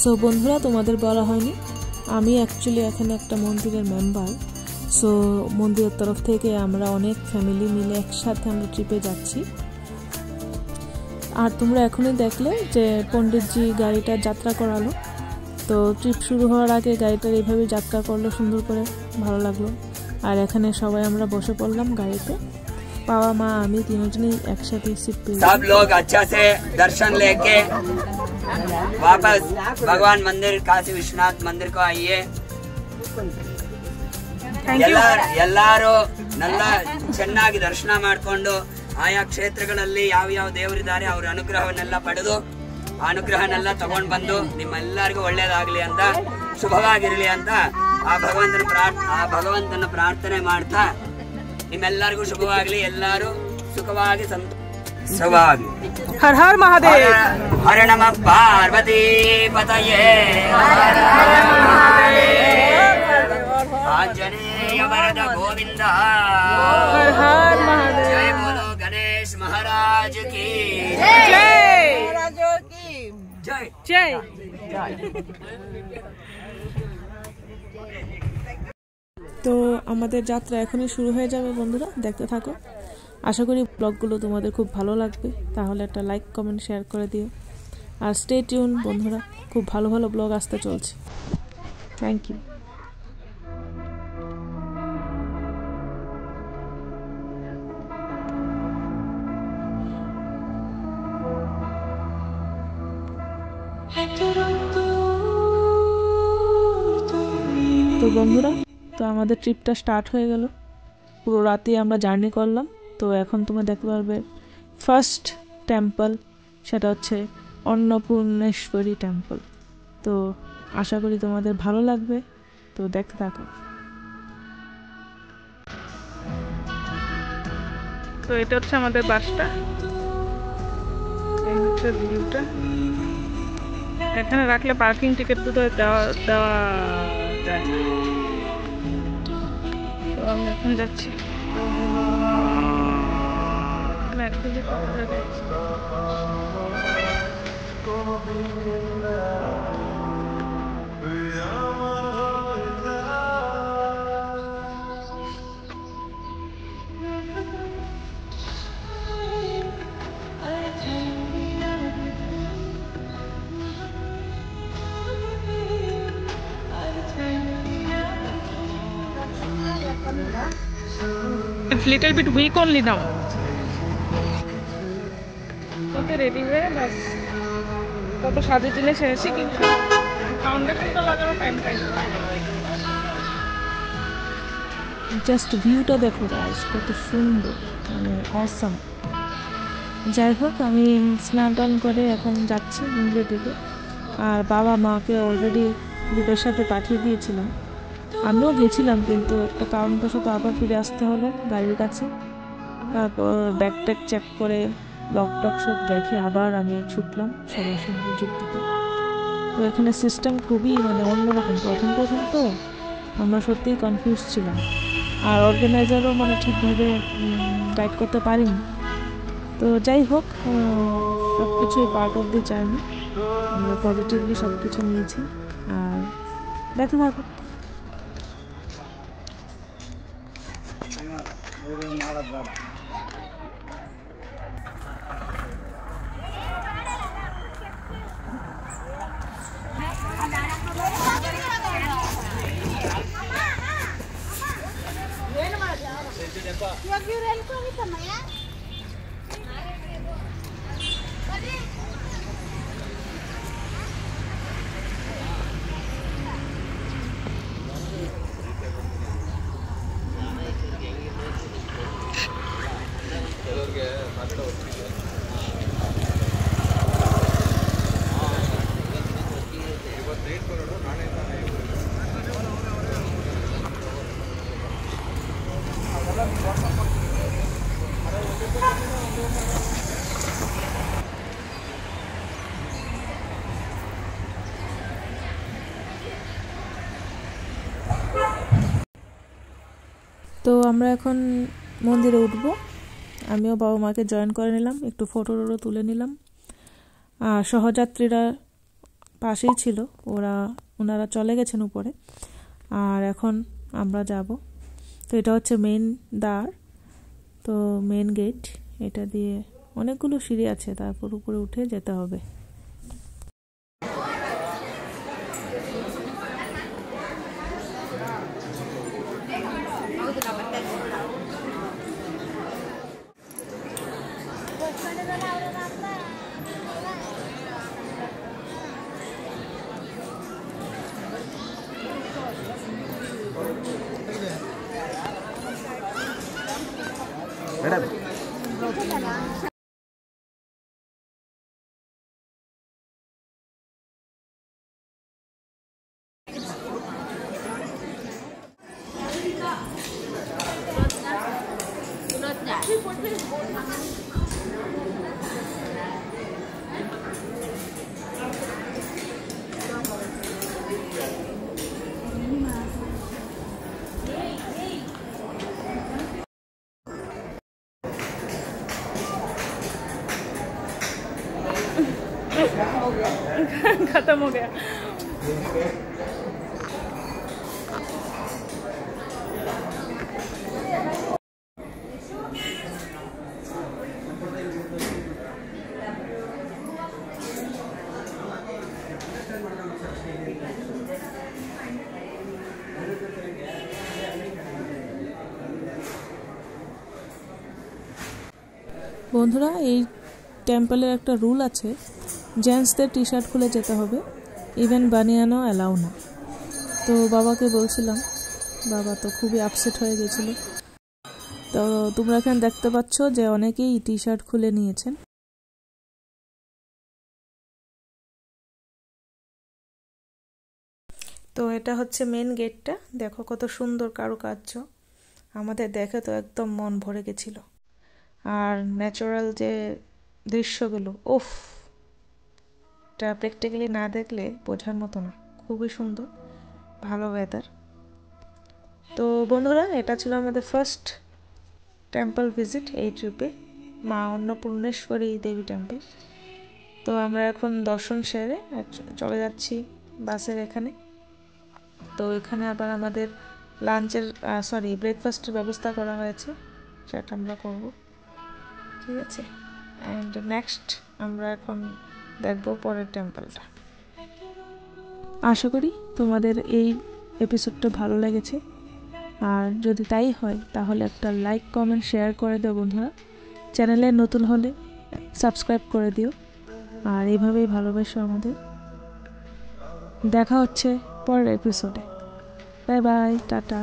So বন্ধুরা, তোমাদের বলা হয়নি, আমি অ্যাকচুয়ালি এখানে একটা মন্দিরের মেম্বার। সো মন্দিরের তরফ থেকে আমরা অনেক ফ্যামিলি মিলে একসাথে আমরা ট্রিপে যাচ্ছি। আর তোমরা এখনই দেখলে যে পণ্ডিতজি গাড়িটা যাত্রা করালো। তো ট্রিপ শুরু হওয়ার আগে গাড়িটার এইভাবে যাত্রা করলো সুন্দর করে, ভালো লাগলো। আর এখানে সবাই আমরা বসে পড়লাম গাড়িতে, বাবা মা আমি তিনজনেই একসাথে সিট পেয়ে। सब लोग अच्छा से दर्शन लेके वापस भगवान मंदिर काशी विश्वनाथ मंदिर को आइए। ಎಲ್ಲಾರು നല്ല ಚೆನ್ನಾಗಿ ದರ್ಶನ ಮಾಡಿಕೊಂಡು ಆಯಾ ಕ್ಷೇತ್ರಗಳಲ್ಲಿ ಯಾವ ಯಾವ ದೇವರಿದ್ದಾರೆ ಅವರ ಅನುಗ್ರಹವನ್ನೆಲ್ಲ ಪಡೆದು ಆ ಅನುಗ್ರಹನೆಲ್ಲ ತಗೊಂಡು ಬಂದು ನಿಮ್ಮೆಲ್ಲರಿಗೂ ಒಳ್ಳೇದಾಗ್ಲಿ ಅಂತ, ಶುಭವಾಗಿರಲಿ ಅಂತ ಆ ಭಗವಂತನ ಪ್ರಾರ್ಥನೆ ಮಾಡ್ತಾ ನಿಮ್ಮೆಲ್ಲರಿಗೂ ಶುಭವಾಗ್ಲಿ, ಎಲ್ಲರೂ ಸುಖವಾಗಿ ಸಂತೋಷವಾಗಿ. ಹರ ಹರ ಮಹಾದೇವ. ಹರ ನಮಃ ಪಾರ್ವತಿ ಪತಯೇ. ಆಂಜನೇಯ ವರದ ಗೋವಿಂದ. ಹರ ಹರ ಮಹಾದೇವ. ಜಯ ಬೋಲೋ ಗಣೇಶ ಮಹಾರಾಜ ಕಿ জয়। জয় জয়। তো আমাদের যাত্রা এখনই শুরু হয়ে যাবে বন্ধুরা, দেখতে থাকো। আশা করি ব্লগগুলো তোমাদের খুব ভালো লাগবে, তাহলে একটা লাইক কমেন্ট শেয়ার করে দিও। আর স্টে টিউন বন্ধুরা, খুব ভালো ভালো ব্লগ আসতে চলছে। Thank you. তো বন্ধুরা, তো আমাদের ট্রিপটা স্টার্ট হয়ে গেল। পুরো রাতে আমরা জার্নি করলাম। তো এখন তোমরা দেখতে পারবে ফার্স্ট টেম্পল, সেটা হচ্ছে অন্নপূর্ণেশ্বরী টেম্পল। তো আশা করি তোমাদের ভালো লাগবে, তো দেখতে থাকো। তো এটা হচ্ছে আমাদের বাসটা, এই হচ্ছে ভিউটা। এখানে রাখলে পার্কিং টিকিট তো দেওয়া যায়। তো আমি এখন যাচ্ছি। It's little bit weak only now. तो रेडी हुए बस, तो शादी जिले से ऐसी की फाउंडेशन तो लगाना टाइम জাস্ট ভিউটা দেখো গাইস, কত সুন্দর, মানে অসাম। যাই হোক, আমি স্নান টান করে এখন যাচ্ছি মন্দিরের দিকে। আর বাবা মাকে অলরেডি বিদেশের সাথে পাঠিয়ে দিয়েছিলাম, আমিও গেছিলাম, কিন্তু একটা কারণবশত আবার ফিরে আসতে হলো গাড়ির কাছে। তারপর ব্যাগ ট্যাগ চেক করে লক টক সব দেখে আবার আমি ছুটলাম সবার সঙ্গে যোগ দিতে। তো এখানে সিস্টেম খুবই মানে অন্যরকম। প্রথম তো আমরা সত্যিই কনফিউজ ছিলাম, আর অর্গানাইজারও মানে ঠিকভাবে গাইড করতে পারিনি। তো যাই হোক, সব কিছুই পার্ট অফ দি জার্নি, আমরা পজিটিভলি সব কিছু নিয়েছি। আর দেখতে থাকো। তো আমরা এখন মন্দিরে উঠবো। আমিও বাবা মাকে জয়েন করে নিলাম, একটু ফটো তুলে নিলাম। আর সহযাত্রীরা পাশেই ছিল, ওনারা চলে গেছেন উপরে, আর এখন আমরা যাব। তো এটা হচ্ছে মেইন দ্বার, তো মেইন গেট, এটা দিয়ে অনেকগুলো সিঁড়ি আছে, তারপর উপরে উঠে যেতে হবে। खत्म हो गया। বন্ধুরা, এই টেম্পলের একটা রুল আছে, জেন্টসদের টি শার্ট খুলে যেতে হবে, ইভেন বানিয়ানো অ্যালাউ না। তো বাবাকে বলছিলাম, বাবা তো খুবই আপসেট হয়ে গেছিল। তো তোমরা এখানে দেখতে পাচ্ছ যে অনেকেই টি শার্ট খুলে নিয়েছেন। তো এটা হচ্ছে মেন গেটটা, দেখো কত সুন্দর কারুকার্য, আমাদের দেখে তো একদম মন ভরে গেছিল। আর ন্যাচারাল যে দৃশ্যগুলো, ওফ, এটা প্র্যাকটিক্যালি না দেখলে বোঝার মতো না, খুবই সুন্দর, ভালো ওয়েদার। তো বন্ধুরা, এটা ছিল আমাদের ফার্স্ট টেম্পল ভিজিট এই ট্রিপে, মা অন্নপূর্ণেশ্বরী দেবী টেম্পল। তো আমরা এখন দর্শন সেরে চলে যাচ্ছি বাসের এখানে। তো এখানে আবার আমাদের লাঞ্চের ব্রেকফাস্টের ব্যবস্থা করা হয়েছে, সেটা আমরা করব, ঠিক আছে। অ্যান্ড নেক্সট আমরা এখন দেখব পরের টেম্পলটা। আশা করি তোমাদের এই এপিসোডটা ভালো লেগেছে, আর যদি তাই হয় তাহলে একটা লাইক, কমেন্ট, শেয়ার করে দিও বন্ধুরা। চ্যানেলে নতুন হলে সাবস্ক্রাইব করে দিও, আর এইভাবেই ভালোবাসো আমাদের। দেখা হচ্ছে পরের এপিসোডে। Bye bye, tata.